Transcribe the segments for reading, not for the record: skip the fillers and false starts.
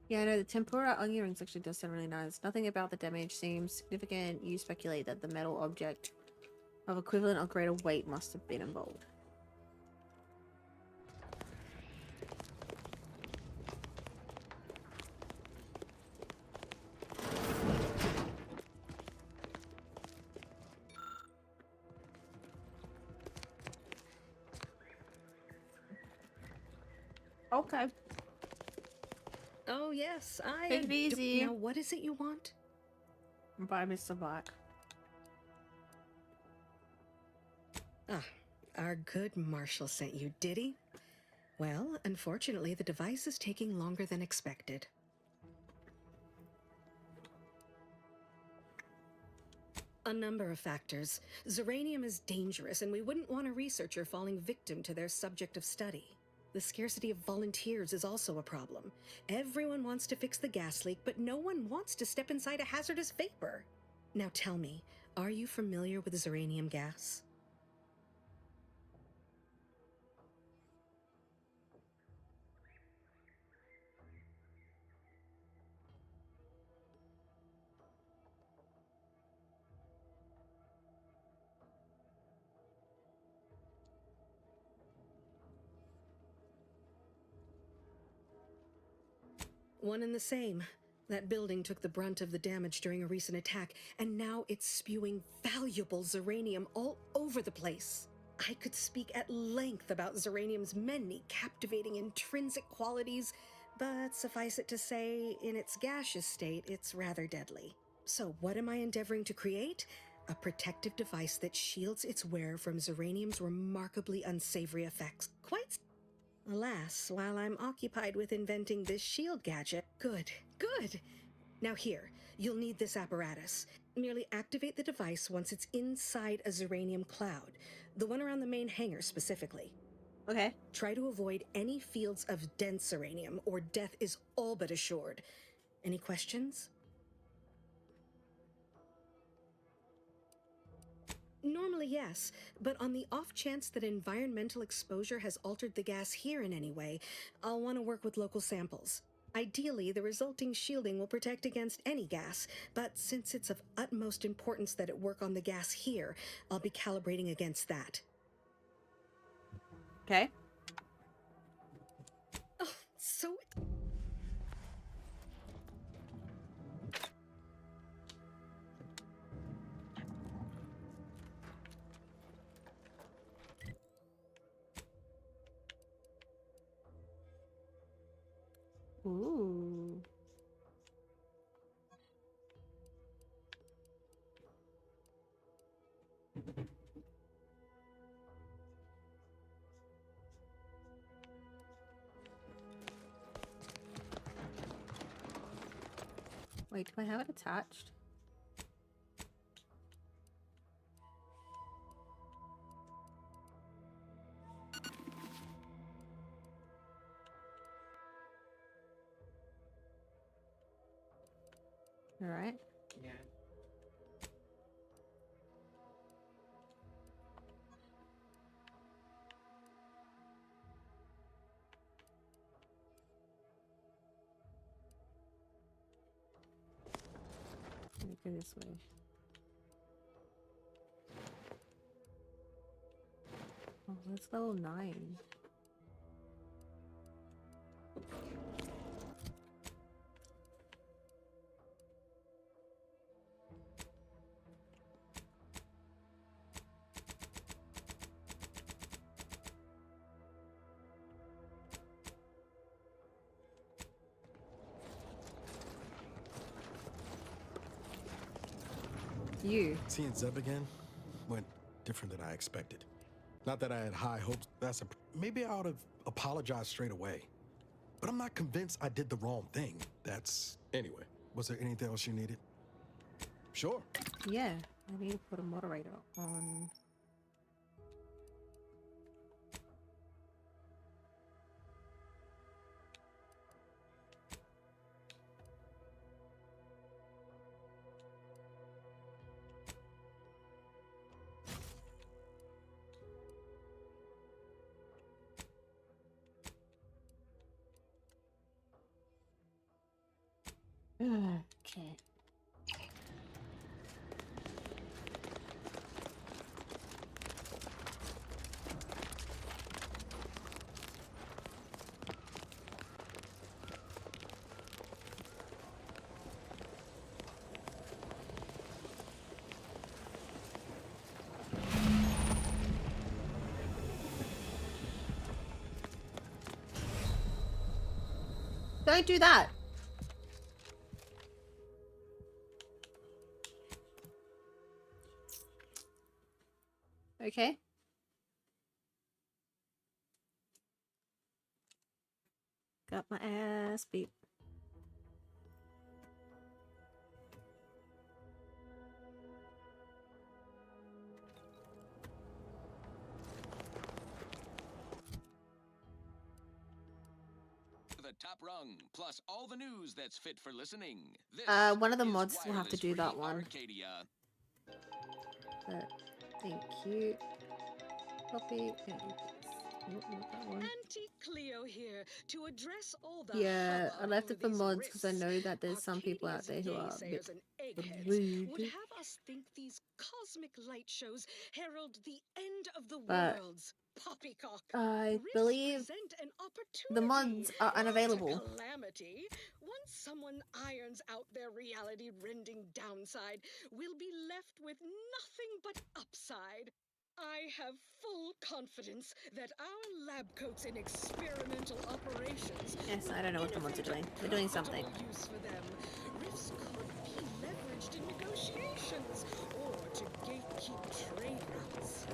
Yeah, no, the tempura onion rings actually does sound really nice. Nothing about the damage seems significant. You speculate that the metal object of equivalent or greater weight must have been involved. Okay. Oh, yes, Take it easy. Now, what is it you want? Bye, Mr. Black. Ah, our good Marshal sent you, did he? Well, unfortunately, the device is taking longer than expected. A number of factors. Zeranium is dangerous, and we wouldn't want a researcher falling victim to their subject of study. The scarcity of volunteers is also a problem. Everyone wants to fix the gas leak, but no one wants to step inside a hazardous vapor. Now tell me, are you familiar with zeranium gas? One and the same. That building took the brunt of the damage during a recent attack, and now it's spewing valuable zeranium all over the place. I could speak at length about zeranium's many captivating intrinsic qualities, but suffice it to say, in its gaseous state, it's rather deadly. So, what am I endeavoring to create? A protective device that shields its wearer from zeranium's remarkably unsavory effects. Quite. Alas, while I'm occupied with inventing this shield gadget. Good, good. Now here, you'll need this apparatus. Merely activate the device once it's inside a zeranium cloud, the one around the main hangar specifically. Okay. Try to avoid any fields of dense zeranium, or death is all but assured. Any questions? Normally, yes, but on the off chance that environmental exposure has altered the gas here in any way, I'll want to work with local samples. Ideally, the resulting shielding will protect against any gas, but since it's of utmost importance that it work on the gas here, I'll be calibrating against that. Okay. Oh, so... Ooh. Wait, do I have it attached? All right. Yeah. Let me go this way. Oh, that's level 9. You. Seeing Zeb again went different than I expected. Not that I had high hopes. Maybe I ought to apologize straight away. But I'm not convinced I did the wrong thing. Anyway, was there anything else you needed? Sure. Yeah. I need to put a moderator on. Okay. Don't do that. Okay. Got my ass beat. The top rung, plus all the news that's fit for listening. This One of the is mods will have to do that wireless-free one. Arcadia. But thank you. Copy. Thank you. Nope, not that one. Auntie Cleo here to address all the Yeah, I hubbub left over it for these mods because I rifts. know that there's some people out Arcadia's there who are a bit naysayers and eggheads rude. would have us think these cosmic light shows herald the end of the But worlds. Poppycock. I Rifts believe present an opportunity, the mods are not a unavailable. calamity. Once someone irons out their reality-rending downside, we'll be left with nothing but upside. I have full confidence that our lab coats in experimental operations. Yes, I will don't know what the mods are innovate a doing. They're doing something. profitable use for them. Rifts could be leveraged in negotiations or to gatekeep trade routes.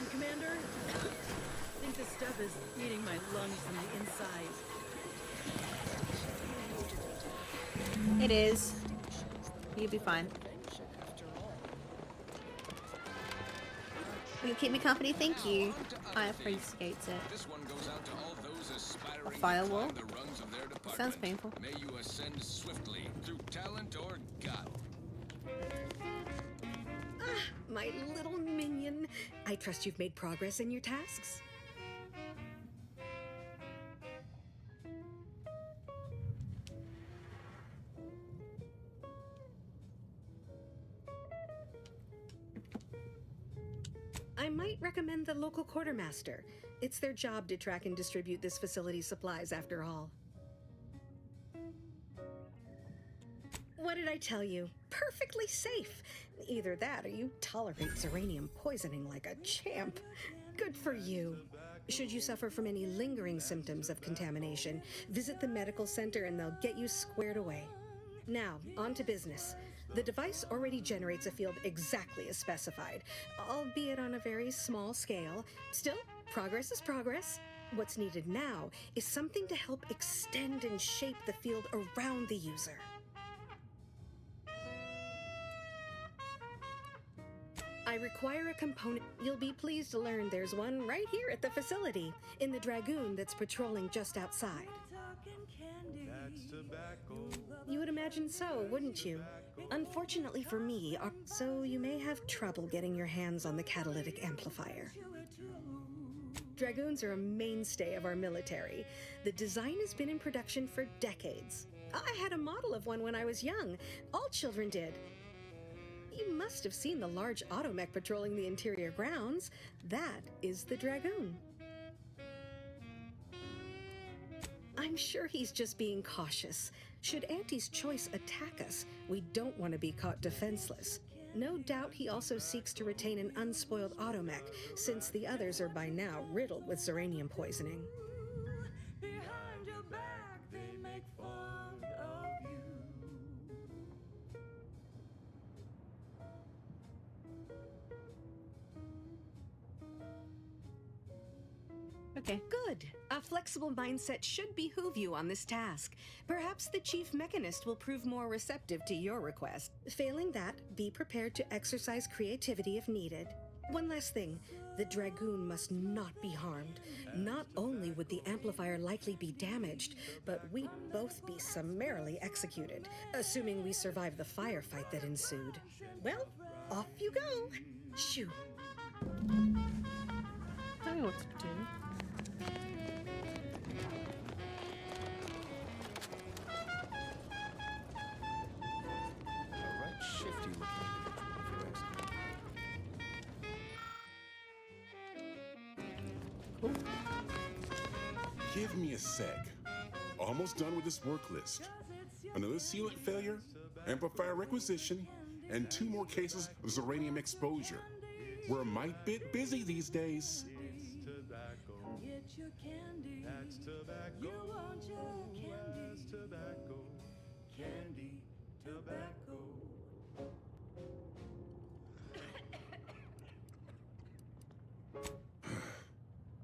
Commander, I think this stuff is eating my lungs from the inside. It is. You'll be fine. You can keep me company, thank you. I appreciate it. This one goes out to all those aspiring A firewall? to climb the rungs of their department. Sounds painful. May you ascend swiftly through talent or guile. My little minion. I trust you've made progress in your tasks? I might recommend the local quartermaster. It's their job to track and distribute this facility's supplies, after all. What did I tell you? Perfectly safe. Either that or you tolerate uranium poisoning like a champ. Good for you. Should you suffer from any lingering symptoms of contamination, visit the medical center and they'll get you squared away. Now, on to business. The device already generates a field exactly as specified, albeit on a very small scale. Still, progress is progress. What's needed now is something to help extend and shape the field around the user. I require a component. You'll be pleased to learn there's one right here at the facility, in the Dragoon that's patrolling just outside. You would imagine so, wouldn't you? Unfortunately for me, so you may have trouble getting your hands on the catalytic amplifier. Dragoons are a mainstay of our military. The design has been in production for decades. I had a model of one when I was young. All children did. You must have seen the large automech patrolling the interior grounds. That is the Dragoon. I'm sure he's just being cautious. Should Auntie's choice attack us, we don't want to be caught defenseless. No doubt he also seeks to retain an unspoiled automech, since the others are by now riddled with uranium poisoning. Behind your back, they make fun of you. Okay. Good. A flexible mindset should behoove you on this task. Perhaps the chief mechanist will prove more receptive to your request. Failing that, be prepared to exercise creativity if needed. One last thing. The Dragoon must not be harmed. Not only would the amplifier likely be damaged, but we'd both be summarily executed, assuming we survive the firefight that ensued. Well, off you go. Shoo. Tell me what to do. Give me a sec. Almost done with this work list. Another sealant failure, amplifier requisition, and 2 more cases of Zeranium exposure. We're a mite bit busy these days. Come get your candy. That's tobacco. You want your candy. That's tobacco. Candy, tobacco.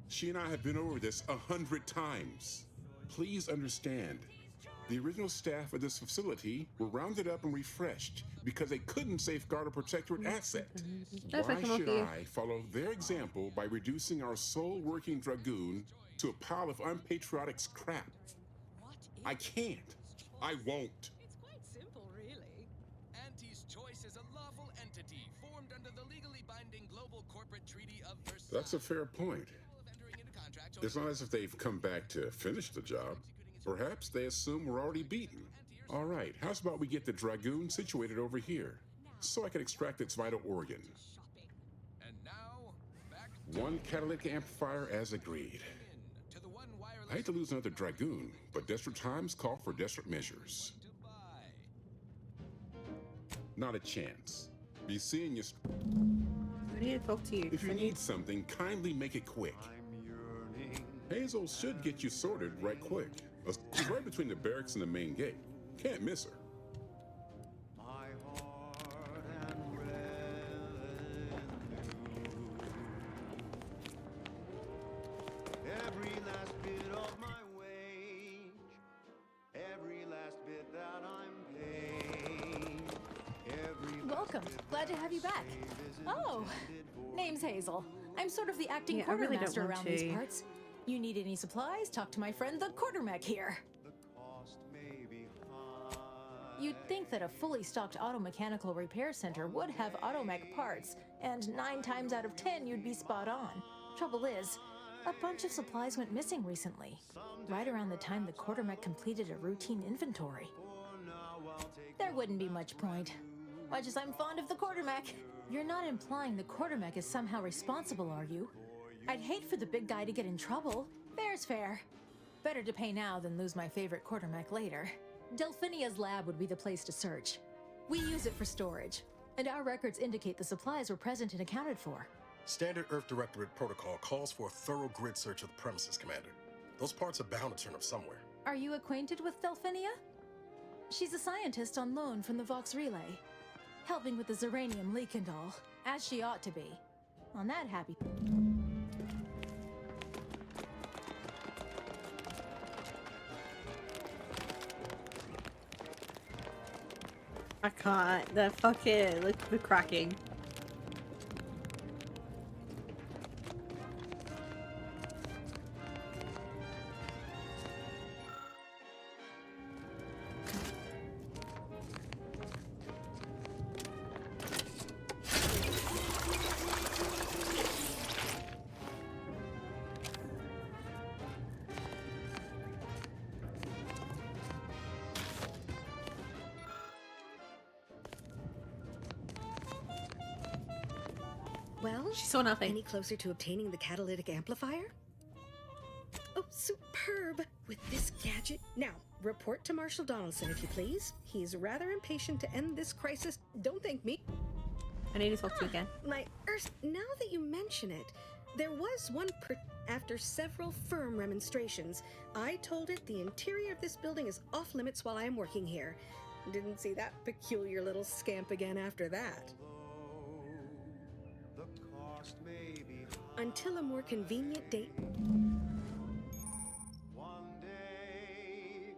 She and I have been over this 100 times. Please understand, the original staff of this facility were rounded up and refreshed because they couldn't safeguard or protect your asset. That's Why like I'm should okay. I follow their example by reducing our sole working dragoon to a pile of unpatriotic scrap? I can't. I won't. It's quite simple, really. Auntie's Choice is a lawful entity formed under the legally binding Global Corporate Treaty of Versailles. That's a fair point. Of entering into contracts or It's not as if they've come back to finish the job. Perhaps they assume we're already beaten. All right, how's about we get the Dragoon situated over here, so I can extract its vital organ. And now, back 1 catalytic amplifier as agreed. to the one wireless I hate to lose another Dragoon, but desperate times call for desperate measures. to buy. Not a chance. Be seeing you. I need to talk to you. If you I need something, kindly make it quick. I'm yearning. Hazel should get you sorted right quick. She's right between the barracks and the main gate. Can't miss her. My heart and revenue. Every last bit of my wage, every last bit that I'm paid, every last Welcome. bit Glad to have you back. Oh, name's Hazel. I'm sort of the acting Yeah, I really don't quartermaster want around these to. parts. You need any supplies? Talk to my friend the quartermech here. the cost may be high. You'd think that a fully stocked auto mechanical repair center would have automech parts, and 9 times out of 10 you'd be spot on. Trouble is, a bunch of supplies went missing recently, right around the time the quartermech completed a routine inventory. There wouldn't be much point. Much as I'm fond of the quartermech. You're not implying the quartermech is somehow responsible, are you? I'd hate for the big guy to get in trouble. Fair's fair. Better to pay now than lose my favorite quartermech later. Delphinia's lab would be the place to search. We use it for storage, and our records indicate the supplies were present and accounted for. Standard Earth Directorate protocol calls for a thorough grid search of the premises, Commander. Those parts are bound to turn up somewhere. Are you acquainted with Delphinia? She's a scientist on loan from the Vox Relay, helping with the Zeranium leak and all, as she ought to be. On that happy... I can't. The fucking look the cracking. Well, She saw nothing. any closer to obtaining the catalytic amplifier? Oh, superb! With this gadget. Now, report to Marshal Donaldson, if you please. He's rather impatient to end this crisis. Don't thank me. I need to talk to you again. My Earth, now that you mention it, there was one after several firm remonstrations. I told it the interior of this building is off limits while I am working here. Didn't see that peculiar little scamp again after that. The cost may be high. Until a more convenient date. One day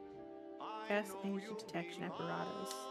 I Gas know energy you'll detection be apparatus. mine.